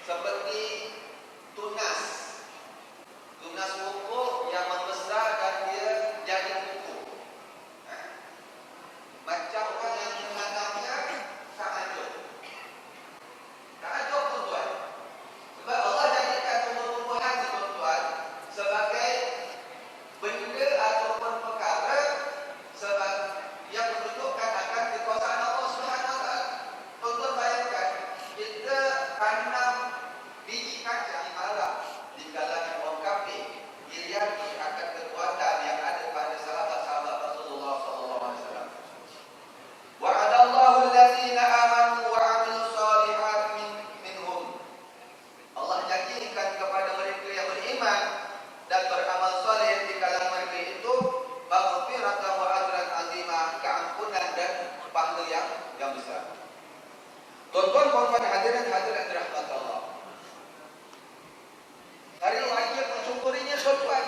seperti tunas. Tunas pokok yang membesar dan dia jadi pokok. Macam orang yang menanamnya tahajud. Tahajud tuan-tuan. Sebab Allah jadikan tumbuh-tumbuhan ni tuan-tuan sebagai benda ataupun perkara sebab yang menunjukkan akan kekuasaan Allah Subhanahu Wa Taala. Tuan-tuan bayangkan kita tanam biji kacang marah di kalangan orang kafir, dilihat akan kekuatan yang ada pada sahabat-sahabat Rasulullah sallallahu alaihi wasallam. Wa'adallahu allazina amanu wa 'amilus shalihat minhum. Allah janjikan kepada mereka yang beriman dan beramal soleh di kalangan mereka itu maghfiratan wa ajran azimah, keampunan dan pahala yang besar. Tuan-tuan, puan-puan, hadirin dirahmati Allah. Hari raya mensyukurinya tuan-tuan.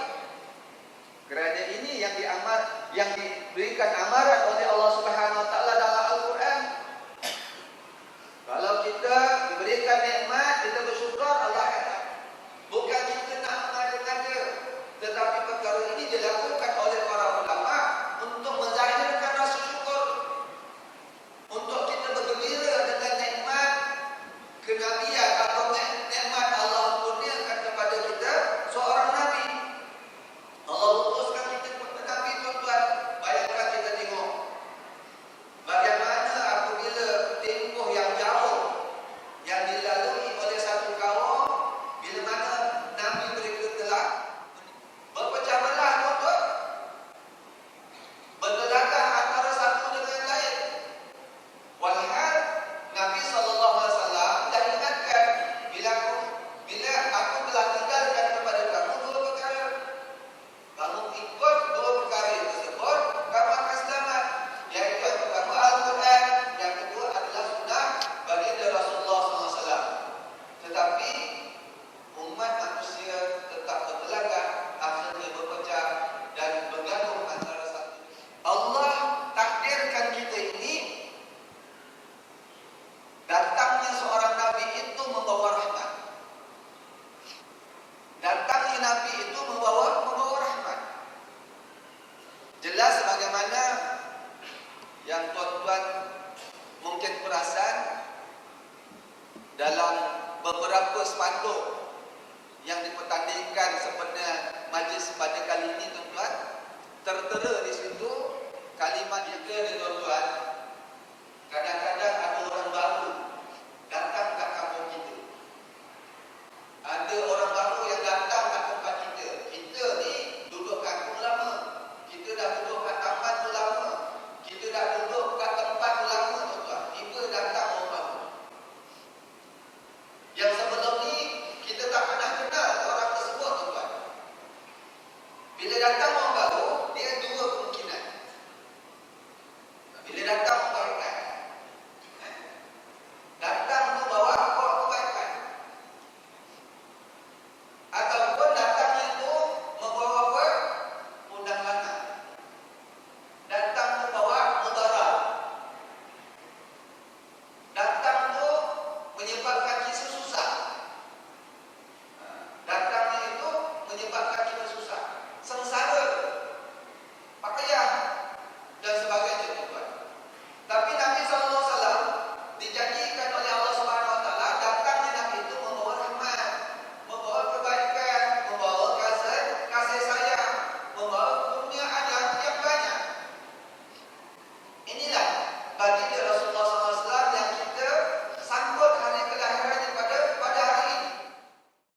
Kerana ini yang diberikan amaran oleh Allah Subhanahu Wa Taala dalam Al-Quran. Kalau kita diberikan nikmat, kita bersyukur, Allah kata. Bukan kita nak mengada-ngada, tetapi perkara ini dilakukan oleh para ulama untuk menzahirkan rasa syukur, untuk kita bergembira dengan nikmat kenabian atau nikmat Allah kurniakan kepada kita seorang nabi. Allah utuskan kita kepada nabi tuan-tuan. Bayangkan kita tengok bagaimana apabila tempoh yang jauh yang dilalui oleh satu kaum, bila mana nabi mereka telah berpecah belah tuan-tuan, berdedakan antara satu dengan yang lain. Walhal Nabi SAW dah ingatkan, bila aku telah tinggalkan kepada kamu dua perkara, kamu ikut dua perkara tersebut, kamu akan selamat. Iaitu yang pertama Al-Quran, yang kedua adalah sunnah baginda Rasulullah SAW. Tetapi umat manusia tetap berbelakang, akhirnya berpecah dan bergaduh antara satu. Allah takdirkan kita ini, datangnya seorang Nabi itu membawa rahmat. Datangnya Nabi itu membawa rahmat. Jelas bagaimana yang tuan-tuan mungkin perasan dalam beberapa spanduk yang dipertandingkan sempena majlis pada kali ini tuan-tuan, tertera di situ kalimat juga ni tuan-tuan. Kadang-kadang